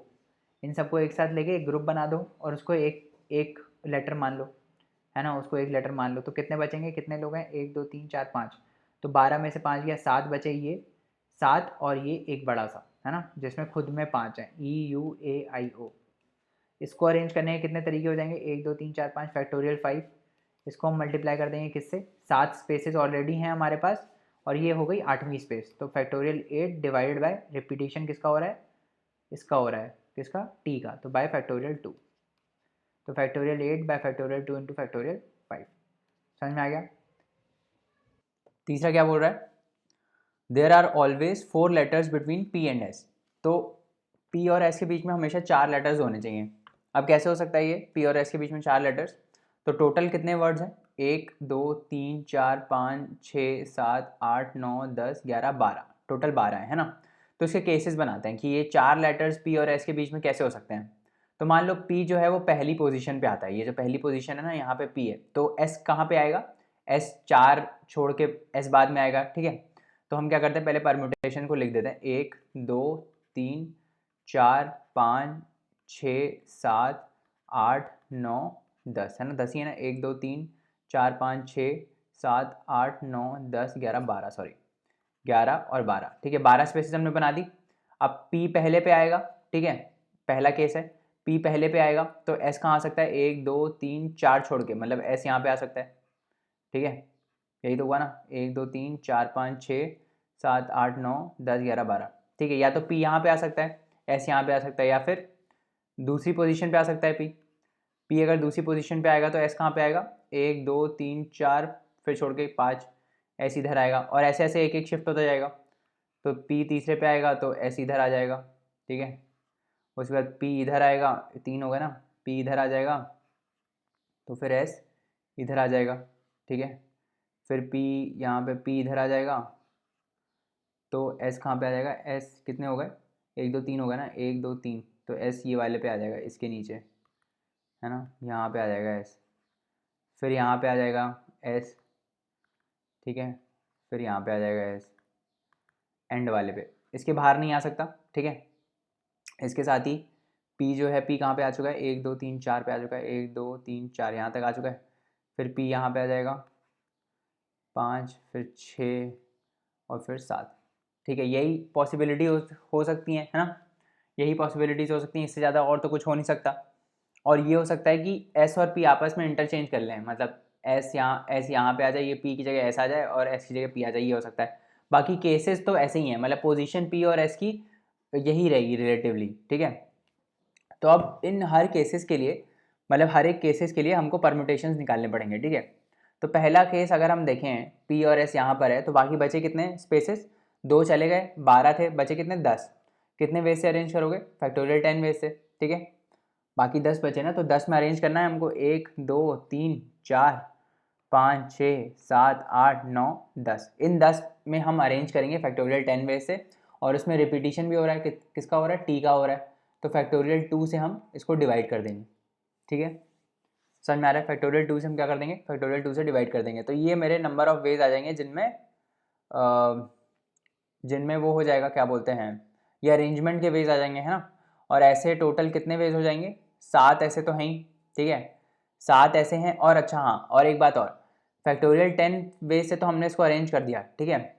इन सबको एक साथ लेके एक ग्रुप बना दो और उसको एक एक लेटर मान लो, है ना, उसको एक लेटर मान लो। तो कितने बचेंगे, कितने लोग हैं, 1 2 3 4 5, तो 12 में से 5 गया, 7 बचे, ये 7 और ये एक बड़ा सा, है ना, जिसमें खुद में 5 है, ई यू ए आई ओ। इसको अरेंज करने के कितने तरीके हो जाएंगे, 1 2 3 4 5 फैक्टोरियल 5, इसको हम मल्टीप्लाई कर देंगे किससे, 7 स्पेसेस ऑलरेडी हैं हमारे पास और ये हो गई 8वीं स्पेस, तो फैक्टोरियल 8 डिवाइडेड बाय रिपीटेशन किसका हो रहा है, इसका हो रहा है, किसका, टी का, तो बाय फैक्टोरियल 2, तो factorial 8 bye factorial 2 into factorial 5। समझ में आ गया। तीसरा क्या बोल रहा है, there are always 4 letters between P and S. तो पी और एस के बीच में हमेशा 4 लेटर्स होने चाहिए। अब कैसे हो सकता है ये, पी और एस के बीच में 4 लेटर्स, तो टोटल कितने वर्ड्स हैं, 1 2 3 4 5 6 7 8 9 10 11 12, टोटल 12 है ना। तो इसके केसेस बनाते हैं कि ये 4 लेटर्स पी और एस के बीच में कैसे हो सकते हैं। तो मान लो पी जो है वो पहली पोजीशन पे आता है, ये जो पहली पोजीशन है ना यहाँ पे पी है, तो एस कहाँ पे आएगा, एस 4 छोड़ के एस बाद में आएगा, ठीक है। तो हम क्या करते हैं, पहले परम्यूटेशन को लिख देते हैं, 1 2 3 4 5 6 7 8 9 10, है ना, 10 ही है ना, 1 2 3 4 5 6 7 8 9 10 11 12, सॉरी 11 और 12, ठीक है, 12 स्पेसेस हमने बना दी। अब पी पहले पे आएगा, ठीक है, पहला केस है, P पहले पे आएगा तो S कहाँ आ सकता है, 1 2 3 4 छोड़ के, मतलब S यहाँ पे आ सकता है, ठीक है, यही तो हुआ ना, 1 2 3 4 5 6 7 8 9 10 11 12, ठीक है। या तो P यहाँ पे आ सकता है, S यहाँ पे आ सकता है, या फिर दूसरी पोजीशन पे आ सकता है P अगर दूसरी पोजीशन पे आएगा तो S कहाँ पे आएगा, 1 2 3 4 फिर छोड़ के 5, S इधर आएगा, और ऐसे ऐसे एक एक शिफ्ट होता जाएगा। तो P तीसरे पे आएगा तो S इधर आ जाएगा, ठीक है। उसके बाद P इधर आएगा, 3 होगा ना, P इधर आ जाएगा तो फिर S इधर आ जाएगा, ठीक है। फिर P यहाँ पे P इधर आ जाएगा तो S कहाँ पे आ जाएगा, S कितने हो गए, 1 2 3 होगा ना, 1 2 3, तो S ये वाले पे आ जाएगा, इसके नीचे, है ना, यहाँ पे आ जाएगा S। फिर यहाँ पे आ जाएगा S, ठीक है। फिर यहाँ पे आ जाएगा S एंड वाले पे, इसके बाहर नहीं आ सकता, ठीक है। इसके साथ ही P जो है, P कहाँ पे आ चुका है, 1 2 3 4 पे आ चुका है, 1 2 3 4 यहाँ तक आ चुका है। फिर P यहाँ पे आ जाएगा 5, फिर 6 और फिर 7, ठीक है। यही पॉसिबिलिटी हो सकती है ना, यही पॉसिबिलिटीज़ हो सकती हैं, इससे ज़्यादा और तो कुछ हो नहीं सकता। और ये हो सकता है कि S और P आपस में इंटरचेंज कर लें, मतलब S यहाँ पे आ जाए, ये P की जगह S आ जाए, और S की जगह P आ जाए, ये हो सकता है। बाकी केसेस तो ऐसे ही हैं, मतलब पोजीशन P और S की यही रहेगी रिलेटिवली, ठीक है। तो अब इन हर केसेस के लिए, मतलब हर एक केसेस के लिए हमको परम्यूटेशंस निकालने पड़ेंगे, ठीक है। तो पहला केस अगर हम देखें, P और S यहाँ पर है, तो बाकी बचे कितने स्पेसेस, 2 चले गए, 12 थे, बचे कितने, 10। कितने वेज से अरेंज करोगे, फैक्टोरियल 10 वेज से, ठीक है। बाकी 10 बचे ना, तो 10 में अरेंज करना है हमको, 1 2 3 4 5 6 7 8 9 10, इन 10 में हम अरेंज करेंगे फैक्टोरियल 10 वेज से। और इसमें रिपीटिशन भी हो रहा है, किसका हो रहा है, T का हो रहा है, तो फैक्टोरियल 2 से हम इसको डिवाइड कर देंगे, ठीक है। समझ में आ रहा है, फैक्टोरियल 2 से हम क्या कर देंगे, फैक्टोरियल 2 से डिवाइड कर देंगे। तो ये मेरे नंबर ऑफ वेज आ जाएंगे जिनमें वो हो जाएगा, क्या बोलते हैं, ये अरेंजमेंट के वेज आ जाएंगे, है ना। और ऐसे टोटल कितने वेज हो जाएंगे, 7 ऐसे तो हैं ही, ठीक है, 7 ऐसे हैं। और अच्छा हाँ, और एक बात और, फैक्टोरियल 10 वेज से तो हमने इसको अरेंज कर दिया, ठीक है,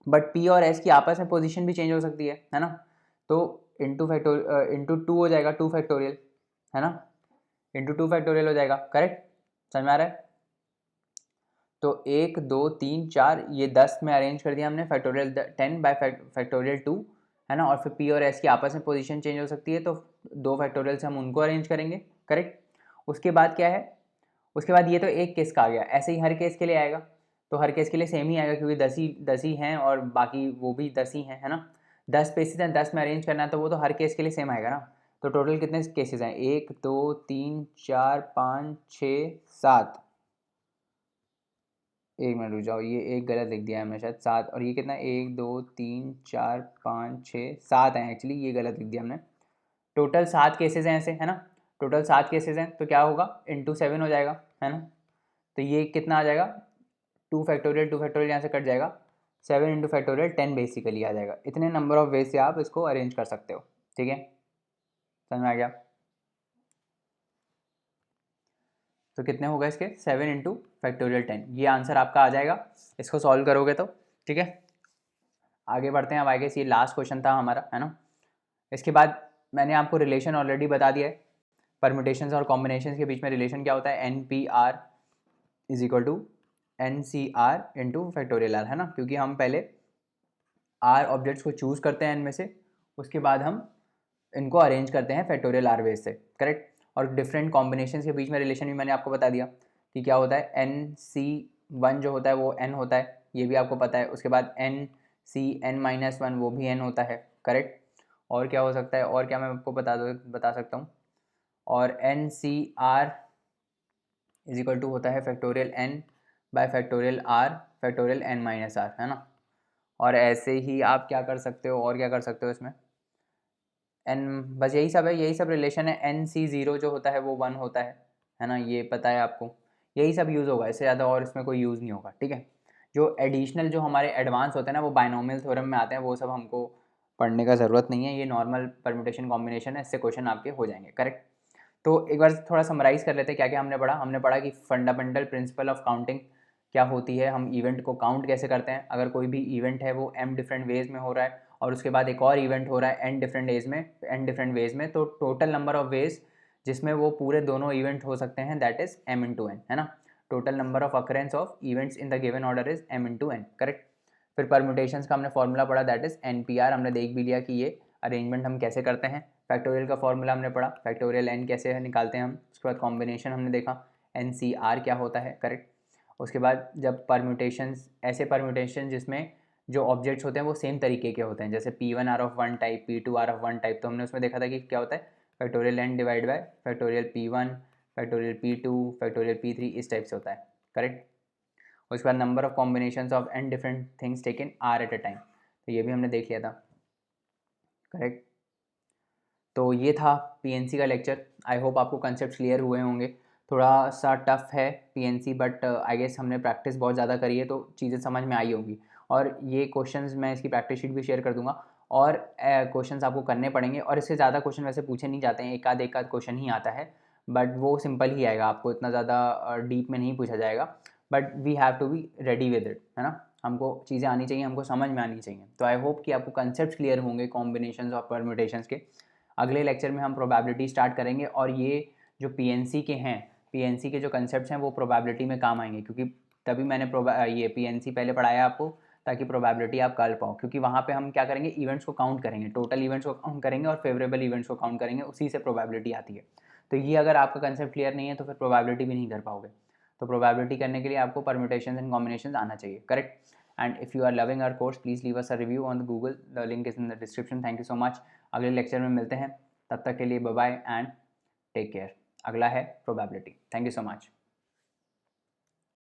बट P और S की आपस में पोजीशन भी चेंज हो सकती है ना। तो इंटू 2 हो जाएगा, 2 फैक्टोरियल, है ना, इंटू 2 फैक्टोरियल हो जाएगा, करेक्ट, समझ में आ रहा है। तो 1 2 3 4 ये 10 में अरेंज कर दिया हमने फैक्टोरियल 10 बाय फैक्टोरियल 2, है ना। और फिर P और S की आपस में पोजीशन चेंज हो सकती है, तो 2 फैक्टोरियल से हम उनको अरेंज करेंगे, करेक्ट। उसके बाद क्या है, उसके बाद ये तो एक केस का आ गया, ऐसे ही हर केस के लिए आएगा, तो हर केस के लिए सेम ही आएगा, क्योंकि 10 ही हैं और बाकी वो भी 10 ही हैं, है ना। 10 स्पेसिस हैं, 10 में अरेंज करना है, तो वो तो हर केस के लिए सेम आएगा ना। तो टोटल कितने केसेस हैं, 1 2 3 4 5 6 7, एक मिनट रुक जाओ, ये एक गलत लिख दिया है हमने शायद, 7, और ये कितना, 1 2 3 4 5 6 7 हैं एक्चुअली, ये गलत लिख दिया हमने। टोटल 7 केसेस हैं ऐसे, है ना, टोटल 7 केसेस हैं, तो क्या होगा, इंटू 7 हो जाएगा, है ना। तो ये कितना आ जाएगा, 2 फैक्टोरियल यहाँ से कट जाएगा, 7 इंटू फैक्टोरियल 10 बेसिकली आ जाएगा। इतने नंबर ऑफ वेज से आप इसको अरेंज कर सकते हो, ठीक है, समझ में आ गया। तो कितने होगा इसके, 7 इंटू फैक्टोरियल 10, ये आंसर आपका आ जाएगा, इसको सॉल्व करोगे तो, ठीक है। आगे बढ़ते हैं, अब आगे ये लास्ट क्वेश्चन था हमारा, है ना। इसके बाद मैंने आपको रिलेशन ऑलरेडी बता दिया है, परम्यूटेशंस और कॉम्बिनेशंस के बीच में रिलेशन क्या होता है, NP_R is equal to NC_R into factorial R, है ना, क्योंकि हम पहले R ऑब्जेक्ट्स को चूज़ करते हैं इनमें से, उसके बाद हम इनको अरेंज करते हैं फैक्टोरियल R बेस से, करेक्ट। और डिफरेंट कॉम्बिनेशंस के बीच में रिलेशन भी मैंने आपको बता दिया कि क्या होता है, NC1 जो होता है वो N होता है, ये भी आपको पता है। उसके बाद NCN-1 वो भी N होता है, करेक्ट। और क्या हो सकता है, और क्या मैं आपको बता सकता हूँ, और NCR इज इक्वल टू होता है factorial N bye factorial R factorial N-R, है ना। और ऐसे ही आप क्या कर सकते हो, और क्या कर सकते हो इसमें, N, बस यही सब है, यही सब रिलेशन है। NC0 जो होता है वो 1 होता है ना, ये पता है आपको, यही सब यूज़ होगा, इससे ज़्यादा और इसमें कोई यूज़ नहीं होगा, ठीक है। जो एडिशनल जो हमारे एडवांस होते हैं ना, वो बायनोमियल थ्योरम में आते हैं, वो सब हमको पढ़ने का ज़रूरत नहीं है, ये नॉर्मल परम्यूटेशन कॉम्बिनेशन है, इससे क्वेश्चन आपके हो जाएंगे, करेक्ट। तो एक बार थोड़ा समराइज़ कर लेते हैं क्या क्या हमने पढ़ा कि फंडामेंटल प्रिंसिपल ऑफ काउंटिंग क्या होती है, हम इवेंट को काउंट कैसे करते हैं, अगर कोई भी इवेंट है वो m डिफरेंट वेज में हो रहा है और उसके बाद एक और इवेंट हो रहा है n डिफरेंट वेज में, तो टोटल नंबर ऑफ वेज जिसमें वो पूरे दोनों इवेंट हो सकते हैं दैट इज m/n, है ना। Total number of occurrence of events in the given order is m/n, correct. फिर परम्यूटेशंस का हमने फॉर्मूला पढ़ा दैट इज NPR, हमने देख भी लिया कि ये अरेंजमेंट हम कैसे करते हैं। फैक्टोरियल का फॉर्मूला हमने पढ़ा, फैक्टोरियल n कैसे निकालते हैं हम। उसके बाद कॉम्बिनेशन हमने देखा, NCR क्या होता है, करेक्ट। उसके बाद जब परम्यूटेशंस, ऐसे परम्यूटेशन जिसमें जो ऑब्जेक्ट्स होते हैं वो सेम तरीके के होते हैं, जैसे P1 are of one type, P2 are of one type, तो हमने उसमें देखा था कि क्या होता है, factorial n divide by factorial P1, factorial P2, factorial P3, इस टाइप से होता है, करेक्ट। उसके बाद number of combinations of n different things taken r at a time, तो ये भी हमने देख लिया था, करेक्ट। तो ये था PNC का लेक्चर। आई होप आपको कंसेप्ट क्लियर हुए होंगे। थोड़ा सा टफ है PNC, बट आई गेस हमने प्रैक्टिस बहुत ज़्यादा करी है तो चीज़ें समझ में आई होंगी। और ये क्वेश्चंस मैं इसकी प्रैक्टिस शीट भी शेयर कर दूंगा, और क्वेश्चंस आपको करने पड़ेंगे। और इससे ज़्यादा क्वेश्चन वैसे पूछे नहीं जाते हैं, एक आध क्वेश्चन ही आता है, बट वो सिंपल ही आएगा, आपको इतना ज़्यादा डीप में नहीं पूछा जाएगा। But we have to be ready with it, है ना। हमको चीज़ें आनी चाहिए, हमको समझ में आनी चाहिए। तो आई होप कि आपको कंसेप्ट क्लियर होंगे कॉम्बिनेशन और परम्यूटेशंस के। अगले लेक्चर में हम प्रोबेबिलिटी स्टार्ट करेंगे, और ये जो PNC के हैं, PNC के जो कंसेप्ट हैं वो प्रोबेबिलिटी में काम आएंगे, क्योंकि तभी मैंने ये PNC पहले पढ़ाया आपको, ताकि प्रोबेबिलिटी आप कर पाओ। क्योंकि वहाँ पे हम क्या करेंगे, इवेंट्स को काउंट करेंगे, टोटल इवेंट्स को काउंट करेंगे और फेवरेबल इवेंट्स को काउंट करेंगे, उसी से प्रोबेबिलिटी आती है। तो ये अगर आपका कंसेप्ट क्लियर नहीं है तो फिर प्रोबेबिलिटी भी नहीं कर पाओगे। तो प्रोबेबिलिटी करने के लिए आपको परम्यूटेशंस एंड कॉम्बिनेशंस आना चाहिए, correct. And if you are loving our course, please leave us a review on the Google. The link is in the description. Thank you so much. अगले लेक्चर में मिलते हैं, तब तक के लिए bye bye and take care. अगला है probability. Thank you so much.